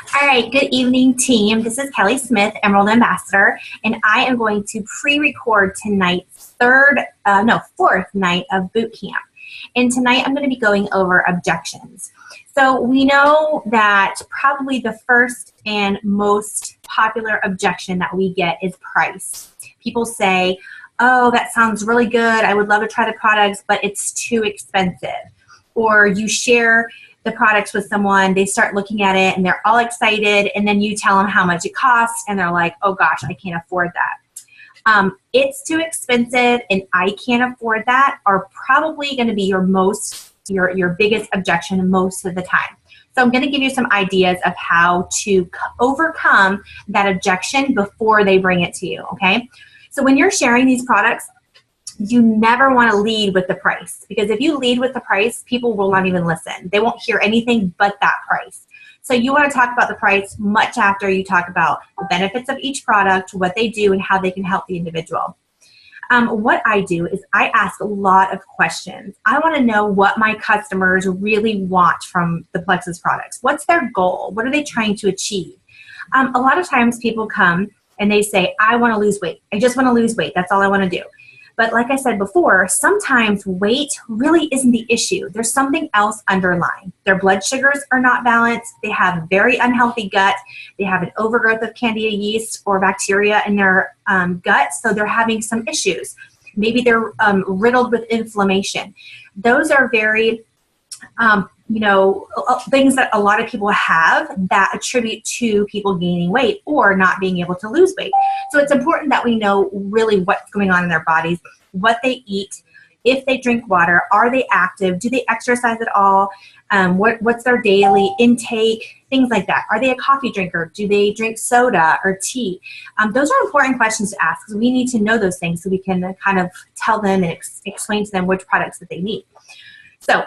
All right, good evening, team. This is Kelly Smith, Emerald Ambassador, and I am going to pre-record tonight's fourth night of boot camp. And tonight I'm going to be going over objections. So we know that probably the first and most popular objection that we get is price. People say, oh, that sounds really good. I would love to try the products, but it's too expensive. Or you share the products with someone, they start looking at it and they're all excited, and then you tell them how much it costs and they're like, oh gosh, I can't afford that. It's too expensive and I can't afford that are probably going to be your biggest objection most of the time. So I'm going to give you some ideas of how to overcome that objection before they bring it to you, okay? So when you're sharing these products, you never want to lead with the price, because if you lead with the price, people will not even listen. They won't hear anything but that price. So you want to talk about the price much after you talk about the benefits of each product, what they do, and how they can help the individual. What I do is I ask a lot of questions. I want to know what my customers really want from the Plexus products. What's their goal? What are they trying to achieve? A lot of times people come and they say, I want to lose weight. I just want to lose weight. That's all I want to do. But like I said before, sometimes weight really isn't the issue. There's something else underlying. Their blood sugars are not balanced. They have very unhealthy gut. They have an overgrowth of candida yeast or bacteria in their gut, so they're having some issues. Maybe they're riddled with inflammation. Those are very things that a lot of people have that attribute to people gaining weight or not being able to lose weight. So it's important that we know really what's going on in their bodies, what they eat, if they drink water, are they active, do they exercise at all, what's their daily intake, things like that. Are they a coffee drinker? Do they drink soda or tea? Those are important questions to ask, because we need to know those things so we can kind of tell them and explain to them which products that they need. So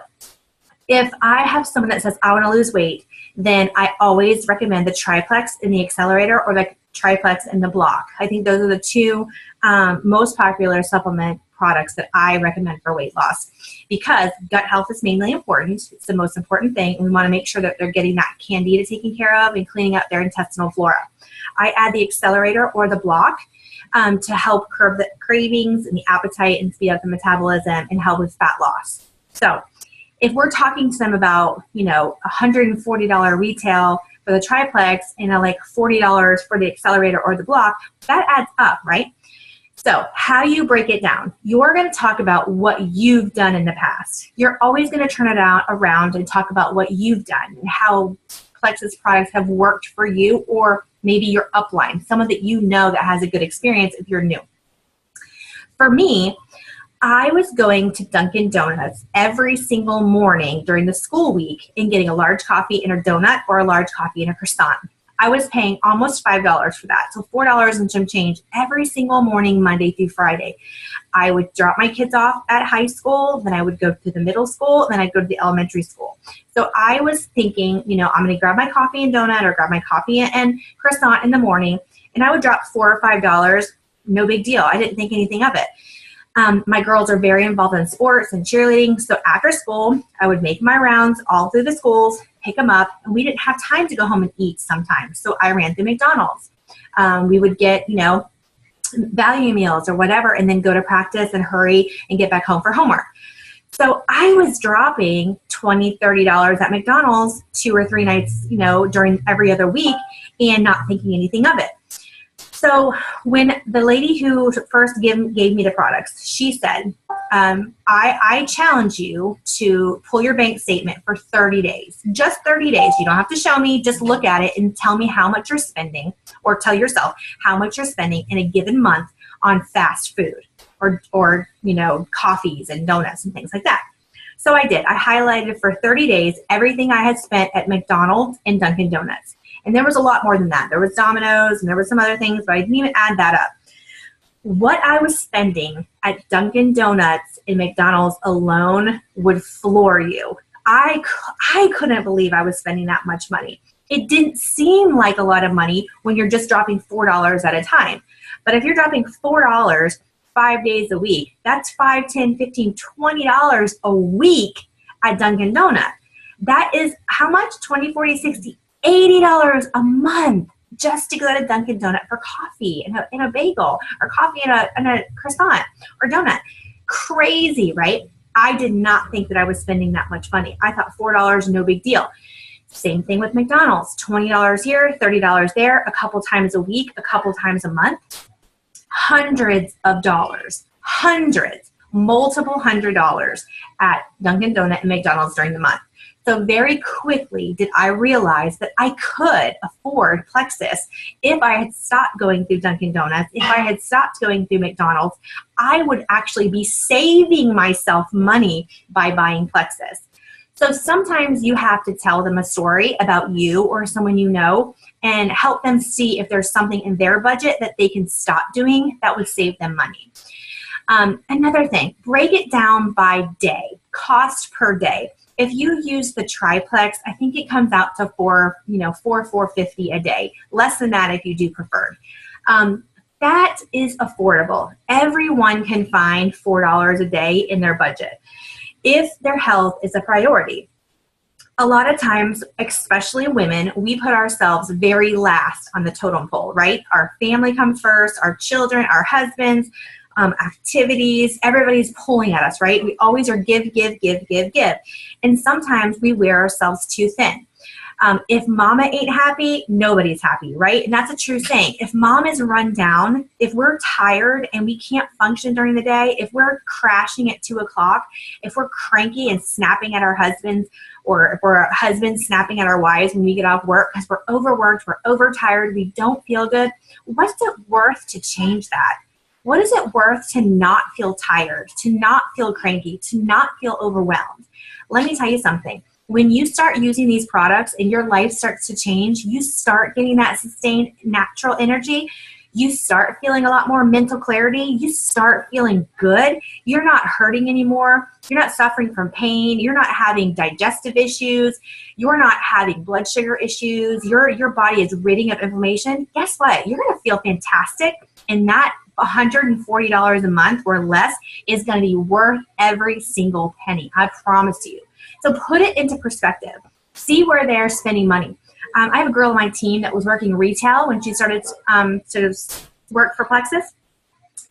if I have someone that says, I want to lose weight, then I always recommend the Triplex in the accelerator or the Triplex in the block. I think those are the two most popular supplement products that I recommend for weight loss, because gut health is mainly important. It's the most important thing. And we want to make sure that they're getting that candida taken care of and cleaning up their intestinal flora. I add the accelerator or the block to help curb the cravings and the appetite and speed up the metabolism and help with fat loss. So if we're talking to them about, $140 retail for the Triplex and like $40 for the accelerator or the block, that adds up, right? So how you break it down, you're going to talk about what you've done in the past. You're always going to turn it around and talk about what you've done and how Plexus products have worked for you, or maybe your upline, someone that you know that has a good experience if you're new. For me, I was going to Dunkin' Donuts every single morning during the school week and getting a large coffee and a donut or a large coffee and a croissant. I was paying almost $5 for that, so $4 and some change every single morning, Monday through Friday. I would drop my kids off at high school, then I would go to the middle school, then I'd go to the elementary school. So I was thinking, I'm going to grab my coffee and donut or grab my coffee and croissant in the morning, and I would drop $4 or $5, no big deal. I didn't think anything of it. My girls are very involved in sports and cheerleading, so after school, I would make my rounds all through the schools, pick them up, and we didn't have time to go home and eat sometimes, so I ran through McDonald's. We would get, value meals or whatever, and then go to practice and hurry and get back home for homework. So I was dropping $20, $30 at McDonald's 2 or 3 nights, during every other week and not thinking anything of it. So when the lady who first gave me the products, she said, I challenge you to pull your bank statement for 30 days, just 30 days. You don't have to show me, just look at it and tell me how much you're spending, or tell yourself how much you're spending in a given month on fast food or coffees and donuts and things like that. So I did. I highlighted for 30 days everything I had spent at McDonald's and Dunkin' Donuts. And there was a lot more than that. There was Domino's and there were some other things, but I didn't even add that up. What I was spending at Dunkin' Donuts and McDonald's alone would floor you. I couldn't believe I was spending that much money. It didn't seem like a lot of money when you're just dropping $4 at a time. But if you're dropping $4 5 days a week, that's $5, $10, $15, $20 a week at Dunkin' Donut. That is how much? 20, 40, 60, $80 a month just to go to Dunkin' Donut for coffee and a bagel, or coffee and a croissant or donut. Crazy, right? I did not think that I was spending that much money. I thought $4, no big deal. Same thing with McDonald's, $20 here, $30 there, a couple times a week, a couple times a month. Hundreds of dollars, multiple $100s at Dunkin' Donut and McDonald's during the month. So very quickly did I realize that I could afford Plexus if I had stopped going through Dunkin' Donuts, if I had stopped going through McDonald's. I would actually be saving myself money by buying Plexus. So sometimes you have to tell them a story about you or someone you know and help them see if there's something in their budget that they can stop doing that would save them money. Another thing, break it down by day, cost per day. If you use the triplex, I think it comes out to $450 a day. Less than that if you do preferred. That is affordable. Everyone can find $4 a day in their budget if their health is a priority. A lot of times, especially women, we put ourselves very last on the totem pole, right? Our family comes first, our children, our husbands, activities, everybody's pulling at us, right? We always are give. And sometimes we wear ourselves too thin. If mama ain't happy, nobody's happy, right? And that's a true saying. If mom is run down, if we're tired and we can't function during the day, if we're crashing at 2 o'clock, if we're cranky and snapping at our husbands, or if we're husbands snapping at our wives when we get off work because we're overworked, we're overtired, we don't feel good, what's it worth to change that? What is it worth to not feel tired, to not feel cranky, to not feel overwhelmed? Let me tell you something. When you start using these products and your life starts to change, you start getting that sustained natural energy, you start feeling a lot more mental clarity, you start feeling good, you're not hurting anymore, you're not suffering from pain, you're not having digestive issues, you're not having blood sugar issues, your body is ridding of inflammation. Guess what? You're going to feel fantastic, and that $140 a month or less is going to be worth every single penny. I promise you. So put it into perspective. See where they're spending money. I have a girl on my team that was working retail when she started to work for Plexus.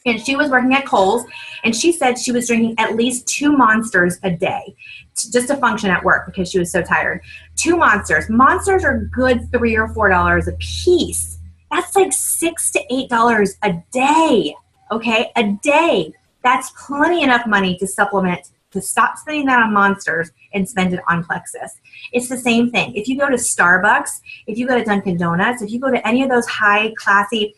And she was working at Kohl's, and she said she was drinking at least 2 Monsters a day just to function at work because she was so tired. 2 Monsters. Monsters are good $3 or $4 a piece. That's like $6 to $8 a day, okay? A day. That's plenty enough money to supplement, to stop spending that on Monsters and spend it on Plexus. It's the same thing. If you go to Starbucks, if you go to Dunkin' Donuts, if you go to any of those high classy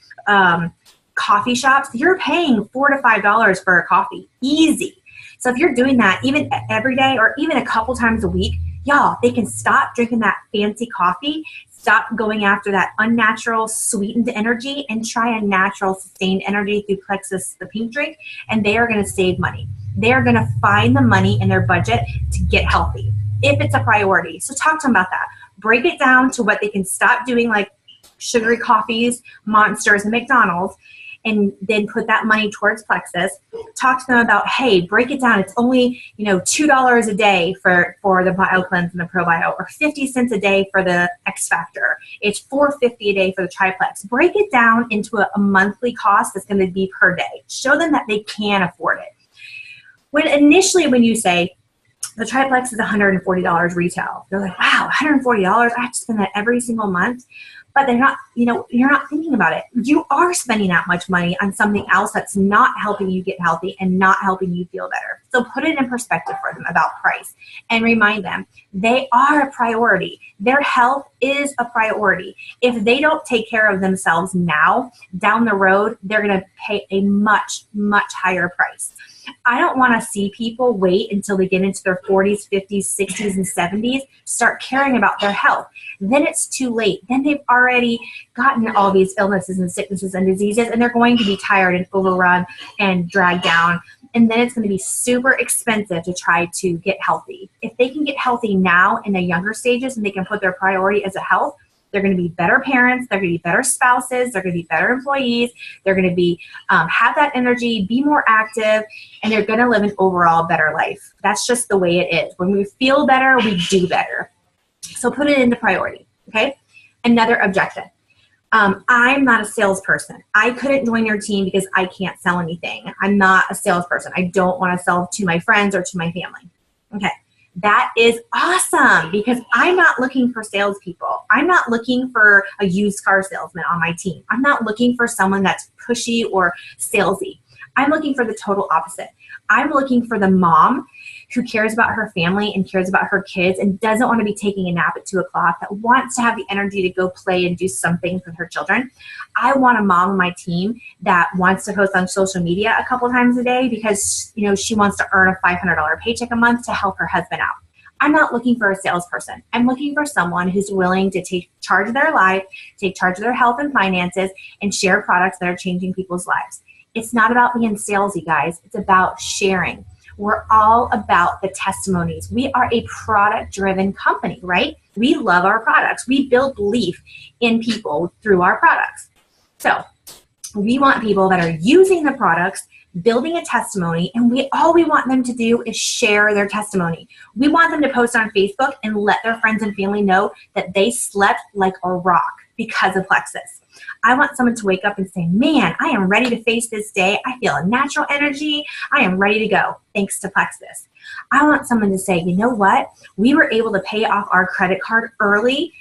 coffee shops, you're paying $4 to $5 for a coffee. Easy. So if you're doing that even every day or even a couple times a week, y'all, they can stop drinking that fancy coffee, stop going after that unnatural sweetened energy, and try a natural sustained energy through Plexus, the pink drink, and they are going to save money. They are going to find the money in their budget to get healthy if it's a priority. So talk to them about that. Break it down to what they can stop doing, like sugary coffees, Monsters, and McDonald's, and then put that money towards Plexus. Talk to them about, hey, break it down. It's only, $2 a day for the BioCleanse and the ProBio, or 50 cents a day for the X Factor. It's $4.50 a day for the Triplex. Break it down into a monthly cost that's going to be per day. Show them that they can afford it. When you say the Triplex is $140 retail, they're like, wow, $140? I have to spend that every single month. But they're not, you're not thinking about it. You are spending that much money on something else that's not helping you get healthy and not helping you feel better. So put it in perspective for them about price and remind them they are a priority. Their health is a priority. If they don't take care of themselves now, down the road, they're going to pay a much, much higher price. I don't want to see people wait until they get into their 40s, 50s, 60s, and 70s, start caring about their health. Then it's too late. Then they've already gotten all these illnesses and sicknesses and diseases, and they're going to be tired and overrun and dragged down. And then it's going to be super expensive to try to get healthy. If they can get healthy now in the younger stages and they can put their priority as a health, they're going to be better parents. They're going to be better spouses. They're going to be better employees. They're going to be have that energy, be more active, and they're going to live an overall better life. That's just the way it is. When we feel better, we do better. So put it into priority, okay? Another objection. I'm not a salesperson. I couldn't join your team because I can't sell anything. I'm not a salesperson. I don't want to sell to my friends or to my family. Okay. That is awesome because I'm not looking for salespeople. I'm not looking for a used car salesman on my team. I'm not looking for someone that's pushy or salesy. I'm looking for the total opposite. I'm looking for the mom who cares about her family and cares about her kids and doesn't want to be taking a nap at 2 o'clock, that wants to have the energy to go play and do something with her children. I want a mom on my team that wants to post on social media a couple times a day because, you know, she wants to earn a $500 paycheck a month to help her husband out. I'm not looking for a salesperson. I'm looking for someone who's willing to take charge of their life, take charge of their health and finances, and share products that are changing people's lives. It's not about being salesy, guys. It's about sharing. We're all about the testimonies. We are a product-driven company, right? We love our products. We build belief in people through our products. So we want people that are using the products, building a testimony, and all we want them to do is share their testimony. We want them to post on Facebook and let their friends and family know that they slept like a rock because of Plexus. I want someone to wake up and say, man, I am ready to face this day. I feel a natural energy. I am ready to go, thanks to Plexus. I want someone to say, you know what? We were able to pay off our credit card early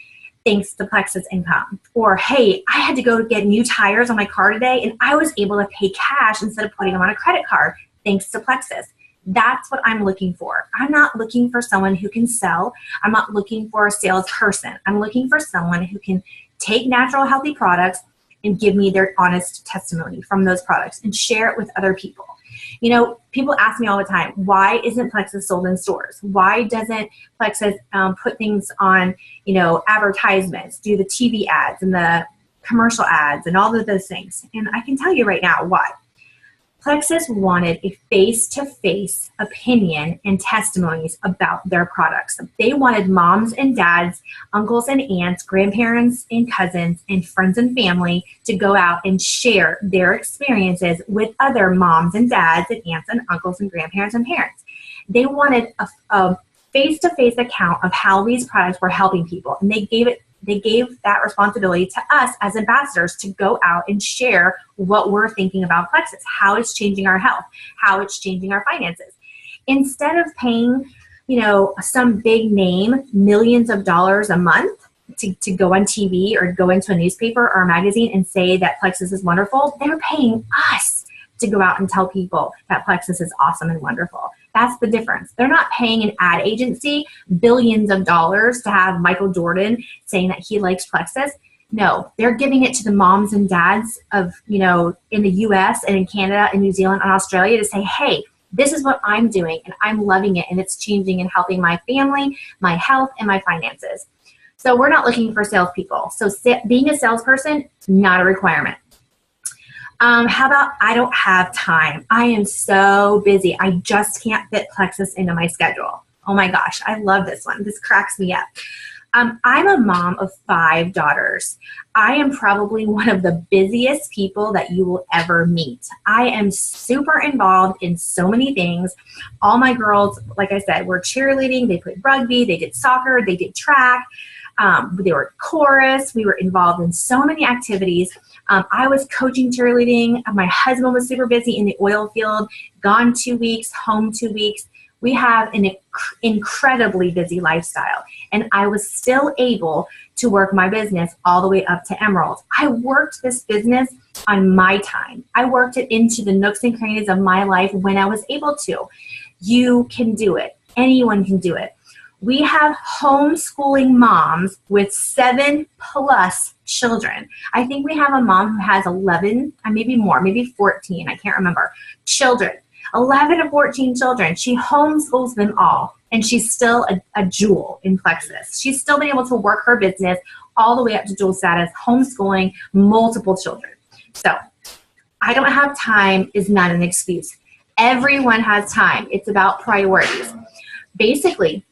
thanks to Plexus income. Or, hey, I had to go get new tires on my car today, and I was able to pay cash instead of putting them on a credit card thanks to Plexus. That's what I'm looking for. I'm not looking for someone who can sell. I'm not looking for a salesperson. I'm looking for someone who can take natural, healthy products and give me their honest testimony from those products and share it with other people. You know, people ask me all the time, why isn't Plexus sold in stores? Why doesn't Plexus put things on, you know, advertisements, do the TV ads and the commercial ads and all of those things? And I can tell you right now why. Plexus wanted a face-to-face opinion and testimonies about their products. They wanted moms and dads, uncles and aunts, grandparents and cousins, and friends and family to go out and share their experiences with other moms and dads and aunts and uncles and grandparents and parents. They wanted a face-to-face account of how these products were helping people, and they gave that responsibility to us as ambassadors to go out and share what we're thinking about Plexus, how it's changing our health, how it's changing our finances. Instead of paying, you know, some big name millions of dollars a month to go on TV or go into a newspaper or a magazine and say that Plexus is wonderful, they're paying us to go out and tell people that Plexus is awesome and wonderful. That's the difference. They're not paying an ad agency billions of dollars to have Michael Jordan saying that he likes Plexus. No, they're giving it to the moms and dads of, you know, in the US and in Canada and New Zealand and Australia to say, hey, this is what I'm doing and I'm loving it and it's changing and helping my family, my health, and my finances. So we're not looking for salespeople. So being a salesperson, not a requirement. How about I don't have time? I am so busy. I just can't fit Plexus into my schedule. Oh my gosh, I love this one. This cracks me up. I'm a mom of 5 daughters. I am probably one of the busiest people that you will ever meet. I am super involved in so many things. All my girls, like I said, were cheerleading. They played rugby. They did soccer. They did track. They were chorus. We were involved in so many activities. I was coaching cheerleading. My husband was super busy in the oil field, gone 2 weeks, home 2 weeks. We have an incredibly busy lifestyle, and I was still able to work my business all the way up to Emerald. I worked this business on my time. I worked it into the nooks and crannies of my life when I was able to. You can do it. Anyone can do it. We have homeschooling moms with 7+ children. I think we have a mom who has 11, maybe more, maybe 14, I can't remember, children. 11 to 14 children. She homeschools them all, and she's still a jewel in Plexus. She's still been able to work her business all the way up to jewel status, homeschooling multiple children. So I don't have time is not an excuse. Everyone has time. It's about priorities. Basically,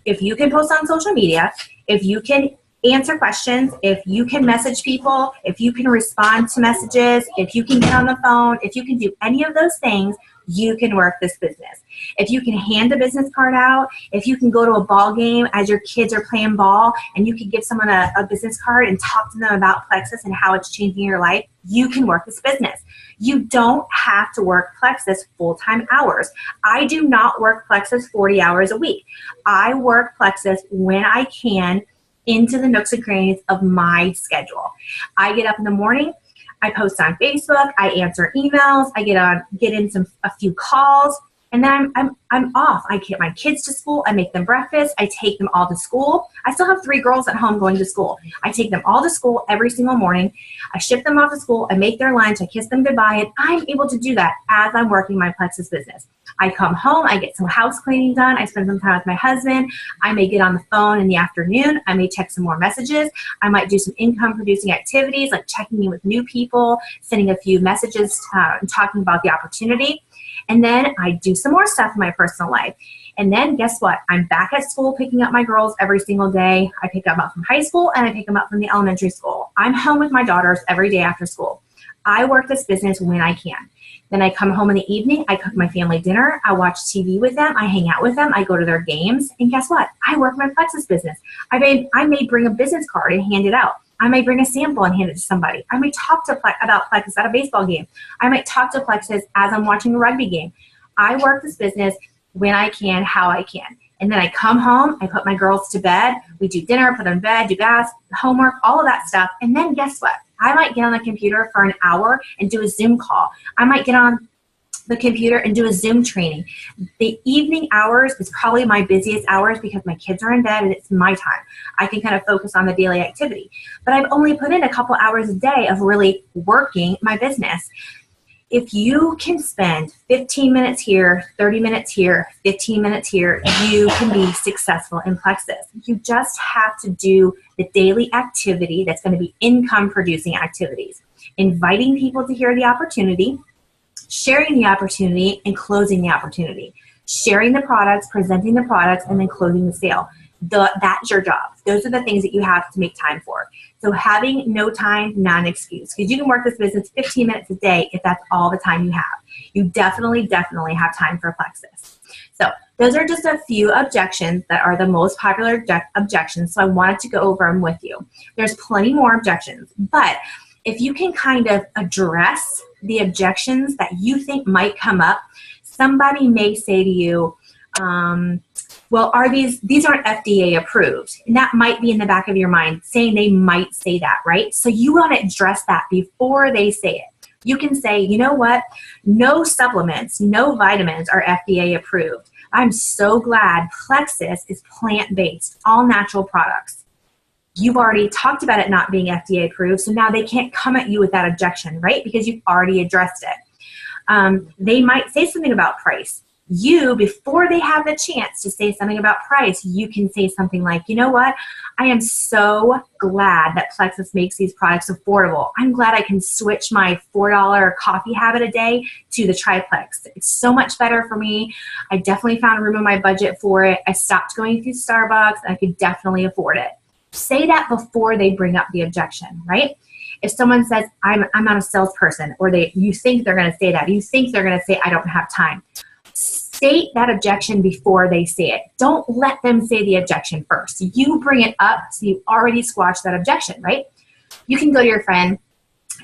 if you can post on social media, if you can answer questions, if you can message people, if you can respond to messages, if you can get on the phone, if you can do any of those things, you can work this business. If you can hand a business card out, if you can go to a ball game as your kids are playing ball and you can give someone a business card and talk to them about Plexus and how it's changing your life, you can work this business. You don't have to work Plexus full-time hours. I do not work Plexus 40 hours a week. I work Plexus when I can into the nooks and crannies of my schedule. I get up in the morning, I post on Facebook, I answer emails, I get in a few calls, and then I'm off. I get my kids to school, I make them breakfast, I take them all to school. I still have 3 girls at home going to school. I take them all to school every single morning. I ship them off to school, I make their lunch, I kiss them goodbye, and I'm able to do that as I'm working my Plexus business. I come home, I get some house cleaning done, I spend some time with my husband, I may get on the phone in the afternoon, I may check some more messages, I might do some income producing activities like checking in with new people, sending a few messages and talking about the opportunity. And then I do some more stuff in my personal life. And then guess what? I'm back at school picking up my girls every single day. I pick them up from high school and I pick them up from the elementary school. I'm home with my daughters every day after school. I work this business when I can. Then I come home in the evening, I cook my family dinner, I watch TV with them, I hang out with them, I go to their games, and guess what? I work my Plexus business. I may bring a business card and hand it out. I might bring a sample and hand it to somebody. I might talk about Plexus at a baseball game. I might talk to Plexus as I'm watching a rugby game. I work this business when I can, how I can. And then I come home, I put my girls to bed, we do dinner, put them in bed, do baths, homework, all of that stuff. And then guess what? I might get on the computer for an hour and do a Zoom call. I might get on the computer and do a Zoom training. The evening hours is probably my busiest hours because my kids are in bed and it's my time. I can kind of focus on the daily activity. But I've only put in a couple hours a day of really working my business. If you can spend 15 minutes here, 30 minutes here, 15 minutes here, you can be successful in Plexus. You just have to do the daily activity that's going to be income producing activities. Inviting people to hear the opportunity, sharing the opportunity, and closing the opportunity. Sharing the products, presenting the products, and then closing the sale. That's your job. Those are the things that you have to make time for. So having no time, not an excuse. Because you can work this business 15 minutes a day if that's all the time you have. You definitely have time for Plexus. So those are just a few objections that are the most popular objections. So I wanted to go over them with you. There's plenty more objections. But if you can kind of address the objections that you think might come up, somebody may say to you, well, these aren't FDA approved. And that might be in the back of your mind, saying they might say that, right? So you want to address that before they say it. You can say, you know what? No supplements, no vitamins are FDA approved. I'm so glad Plexus is plant-based, all natural products. You've already talked about it not being FDA approved, so now they can't come at you with that objection, right? Because you've already addressed it. They might say something about price. Before they have the chance to say something about price, you can say something like, you know what? I am so glad that Plexus makes these products affordable. I'm glad I can switch my $4 coffee habit a day to the triplex. It's so much better for me. I definitely found room in my budget for it. I stopped going through Starbucks and I could definitely afford it. Say that before they bring up the objection, right? If someone says, I'm not a salesperson, or you think they're going to say that, you think they're going to say, I don't have time. State that objection before they say it. Don't let them say the objection first. You bring it up so you already squashed that objection, right? You can go to your friend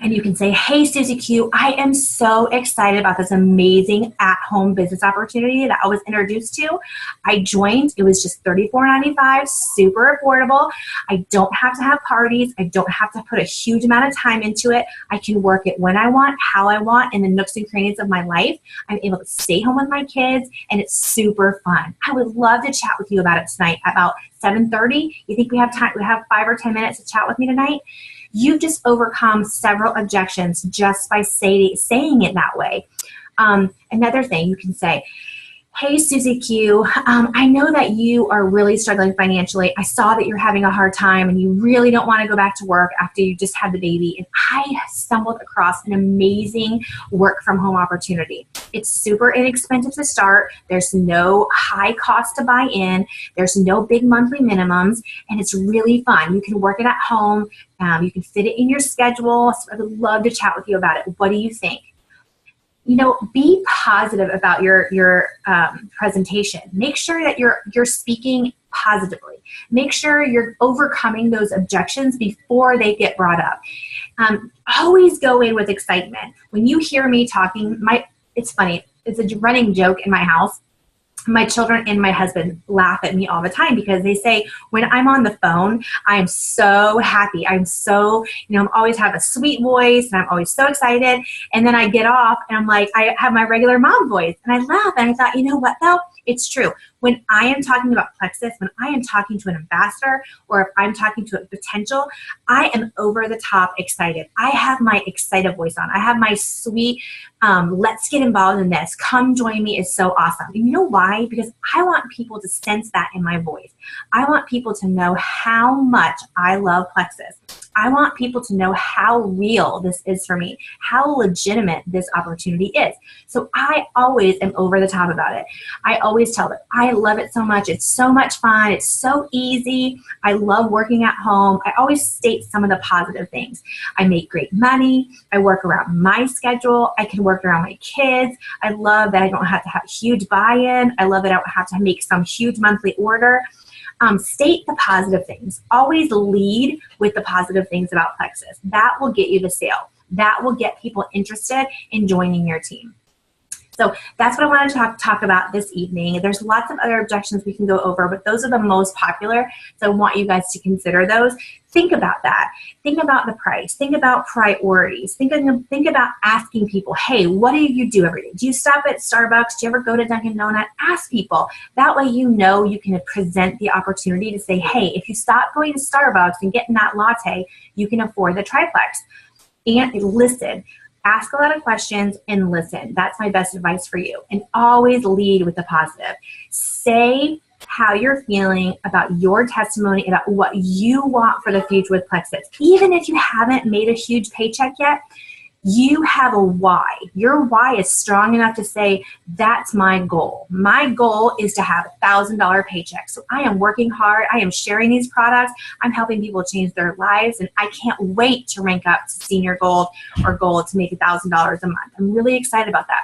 and you can say, hey, Susie Q, I am so excited about this amazing at-home business opportunity that I was introduced to. I joined. It was just $34.95, super affordable. I don't have to have parties. I don't have to put a huge amount of time into it. I can work it when I want, how I want, in the nooks and crannies of my life. I'm able to stay home with my kids, and it's super fun. I would love to chat with you about it tonight about 7:30. You think we have time? We have 5 or 10 minutes to chat with me tonight? You've just overcome several objections just by saying it that way. Another thing you can say, hey, Susie Q, I know that you are really struggling financially. I saw that you're having a hard time and you really don't want to go back to work after you just had the baby. And I stumbled across an amazing work from home opportunity. It's super inexpensive to start. There's no high cost to buy in. There's no big monthly minimums. And it's really fun. You can work it at home. You can fit it in your schedule. So I would love to chat with you about it. What do you think? be positive about your presentation. Make sure that you're speaking positively. Make sure you're overcoming those objections before they get brought up. Always go in with excitement. When you hear me talking, it's funny. It's a running joke in my house. My children and my husband laugh at me all the time because they say when I'm on the phone, I am so happy. I'm so, I'm always have a sweet voice and I'm always so excited. And then I get off and I'm like, I have my regular mom voice and I laugh. And I thought, you know what though? It's true. When I am talking about Plexus, when I am talking to an ambassador or if I'm talking to a potential, I am over the top excited. I have my excited voice on. I have my sweet, let's get involved in this. Come join me is so awesome. And you know why? Because I want people to sense that in my voice. I want people to know how much I love Plexus. I want people to know how real this is for me, how legitimate this opportunity is. So I always am over the top about it. I always tell them, I love it so much. It's so much fun. It's so easy. I love working at home. I always state some of the positive things. I make great money. I work around my schedule. I can work around my kids. I love that I don't have to have huge buy-in. I love that I don't have to make some huge monthly order. State the positive things. Always lead with the positive things about Plexus. That will get you the sale. That will get people interested in joining your team. So that's what I wanted to talk about this evening. There's lots of other objections we can go over, but those are the most popular. So I want you guys to consider those. Think about that. Think about the price. Think about priorities. Think about asking people, hey, what do you do every day? Do you stop at Starbucks? Do you ever go to Dunkin' Donut? Ask people. That way you can present the opportunity to say, hey, if you stop going to Starbucks and getting that latte, you can afford the triplex. And listen. Ask a lot of questions and listen. That's my best advice for you. And always lead with the positive. Say how you're feeling about your testimony, about what you want for the future with Plexus. Even if you haven't made a huge paycheck yet, you have a why. Your why is strong enough to say, that's my goal. My goal is to have $1,000 paycheck. So I am working hard. I am sharing these products. I'm helping people change their lives. And I can't wait to rank up to senior gold or gold to make $1,000 a month. I'm really excited about that.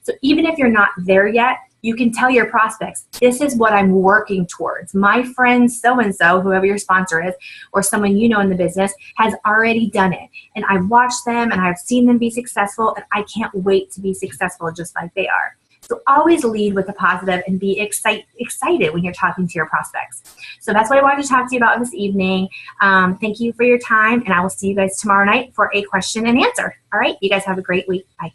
So even if you're not there yet, you can tell your prospects, this is what I'm working towards. My friend so-and-so, whoever your sponsor is, or someone you know in the business, has already done it. And I've watched them and I've seen them be successful, and I can't wait to be successful just like they are. So always lead with the positive and be excited when you're talking to your prospects. So that's what I wanted to talk to you about this evening. Thank you for your time, and I will see you guys tomorrow night for a question and answer. All right, you guys have a great week. Bye.